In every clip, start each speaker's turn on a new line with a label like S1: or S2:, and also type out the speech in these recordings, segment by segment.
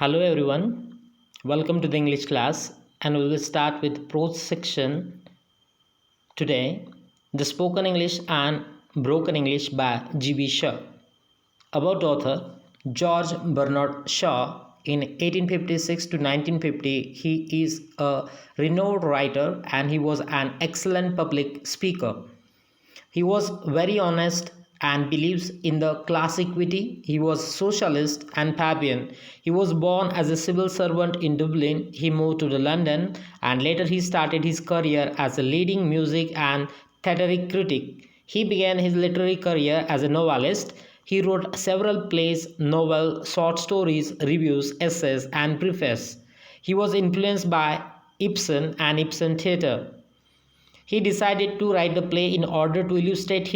S1: Hello everyone, welcome to the English class and we will start with prose section today, the spoken English and broken English by G.B. Shaw. About author George Bernard Shaw in 1856 to 1950, he is a renowned writer and he was an excellent public speaker. He was very honest and believes in the class equity. He was socialist and Papian. He was born as a civil servant in Dublin. He moved to London and later he started his career as a leading music and theatre critic. He began his literary career as a novelist. He wrote several plays, novels, short stories, reviews, essays, and preface. He was influenced by Ibsen and Ibsen Theatre. He decided to write the play in order to illustrate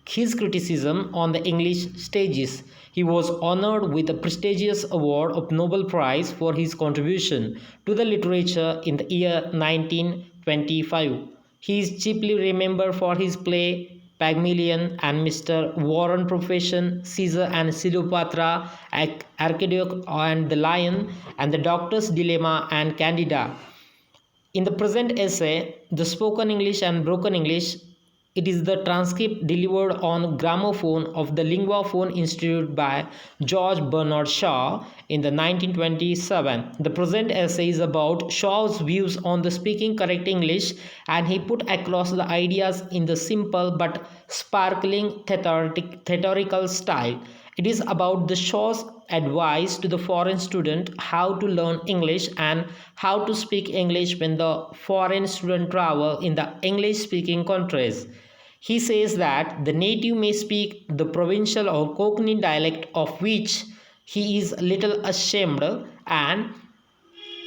S1: his criticism on the English stages. He was honored with a prestigious award of Nobel Prize for his contribution to the literature in the year 1925. He is chiefly remembered for his play Pygmalion and Mr. Warren Profession, Caesar and Cleopatra, Archideuc and the Lion, and the Doctor's Dilemma and Candida. In the present essay, the spoken English and broken English, it is the transcript delivered on gramophone of the Linguaphone Institute by George Bernard Shaw in the 1927. The present essay is about Shaw's views on the speaking correct English, and he put across the ideas in the simple but sparkling theatrical style. It is about the Shaw's advice to the foreign student how to learn English and how to speak English when the foreign student travel in the English speaking countries. He says that the native may speak the provincial or Cockney dialect of which he is little ashamed, and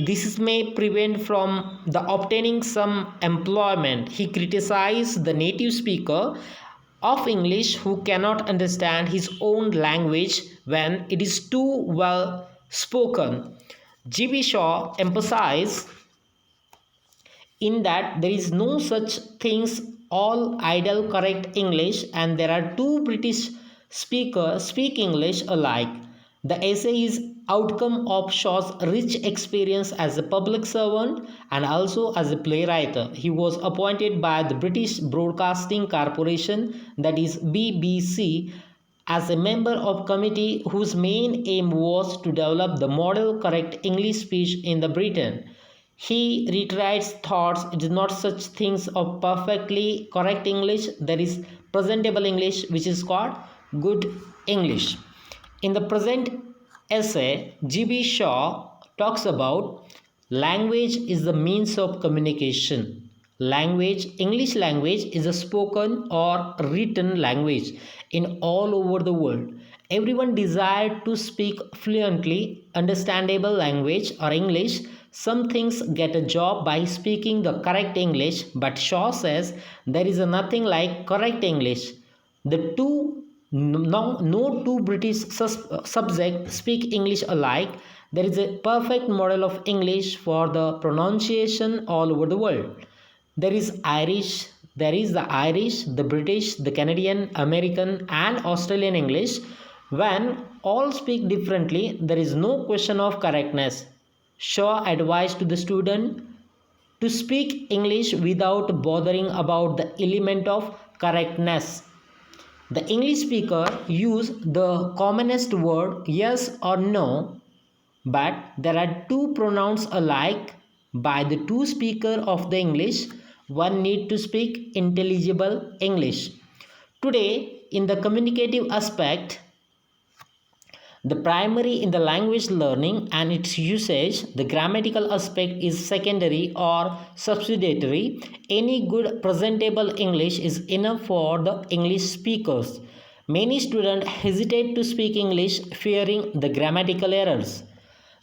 S1: this may prevent from the obtaining some employment. He criticized the native speaker of English who cannot understand his own language when it is too well spoken. G.B. Shaw emphasized in that there is no such things all idle correct English and there are two British speakers speak English alike. The essay is outcome of Shaw's rich experience as a public servant and also as a playwright. He was appointed by the British Broadcasting Corporation, that is BBC, as a member of committee whose main aim was to develop the model correct English speech in the Britain. He reiterates thoughts, it is not such things of perfectly correct English, there is presentable English which is called good English. In the present essay, G.B. Shaw talks about language is the means of communication. Language, English language is a spoken or written language in all over the world. Everyone desires to speak fluently, understandable language or English. Some things get a job by speaking the correct English, but Shaw says there is nothing like correct English. The two no two British subjects speak English alike. There is a perfect model of English for the pronunciation all over the world. There is the Irish, the British, the Canadian, American, and Australian English. When all speak differently, there is no question of correctness. Shaw advised to the student to speak English without bothering about the element of correctness. The English speaker use the commonest word yes or no, but there are two pronouns alike by the two speakers of the English. One need to speak intelligible English. Today, in the communicative aspect, the primary in the language learning and its usage, the grammatical aspect is secondary or subsidiary. Any good presentable English is enough for the English speakers. Many students hesitate to speak English fearing the grammatical errors.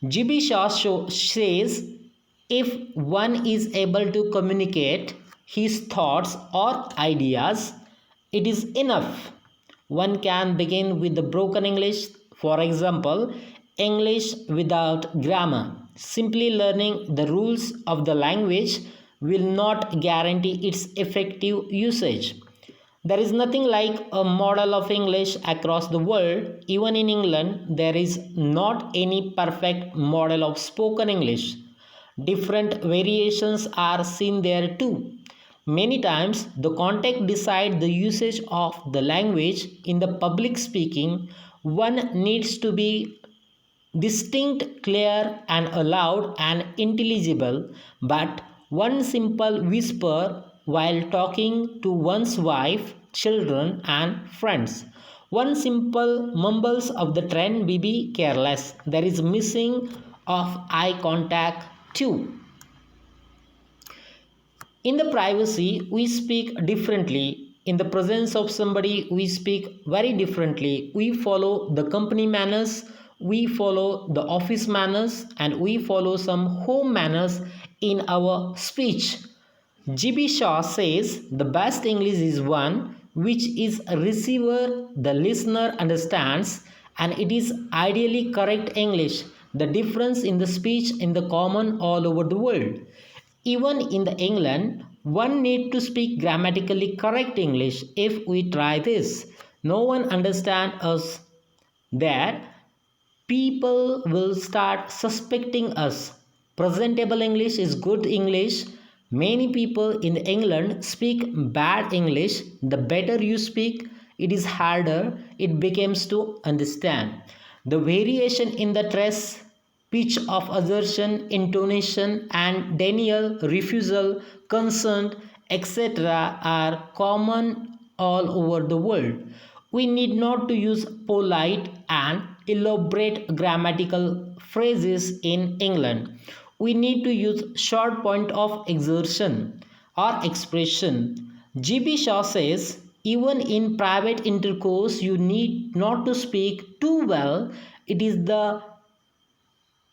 S1: G.B. Shaw says if one is able to communicate his thoughts or ideas, it is enough. One can begin with the broken English. For example, English without grammar. Simply learning the rules of the language will not guarantee its effective usage. There is nothing like a model of English across the world. Even in England, there is not any perfect model of spoken English. Different variations are seen there too. Many times, the context decides the usage of the language. In the public speaking, one needs to be distinct, clear, and loud and intelligible, but one simple whisper while talking to one's wife, children, and friends. One simple mumbles of the trend may be careless. There is missing of eye contact too. In the privacy, we speak differently. In the presence of somebody, we speak very differently. We follow the company manners, we follow the office manners, and we follow some home manners in our speech. GB Shaw says the best English is one which is a receiver the listener understands, and it is ideally correct English. The difference in the speech in the common all over the world. Even in the England, one need to speak grammatically correct English. If we try this, no one understand us there. People will start suspecting us. Presentable English is good English. Many people in England speak bad English. The better you speak, it is harder it becomes to understand. The variation in the stress, pitch of assertion, intonation, and denial, refusal, consent, etc., are common all over the world. We need not to use polite and elaborate grammatical phrases in England. We need to use short point of exertion or expression. GB Shaw says, even in private intercourse, you need not to speak too well. It is the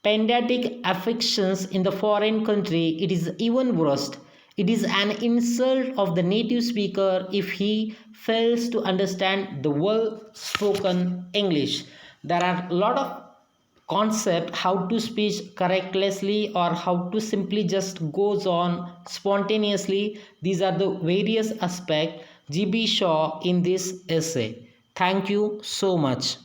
S1: pedantic affections in the foreign country, it is even worse. It is an insult of the native speaker if he fails to understand the well spoken English. There are a lot of concept how to speak correctly or how to simply just goes on spontaneously. These are the various aspects GB Shaw in this essay. Thank you so much.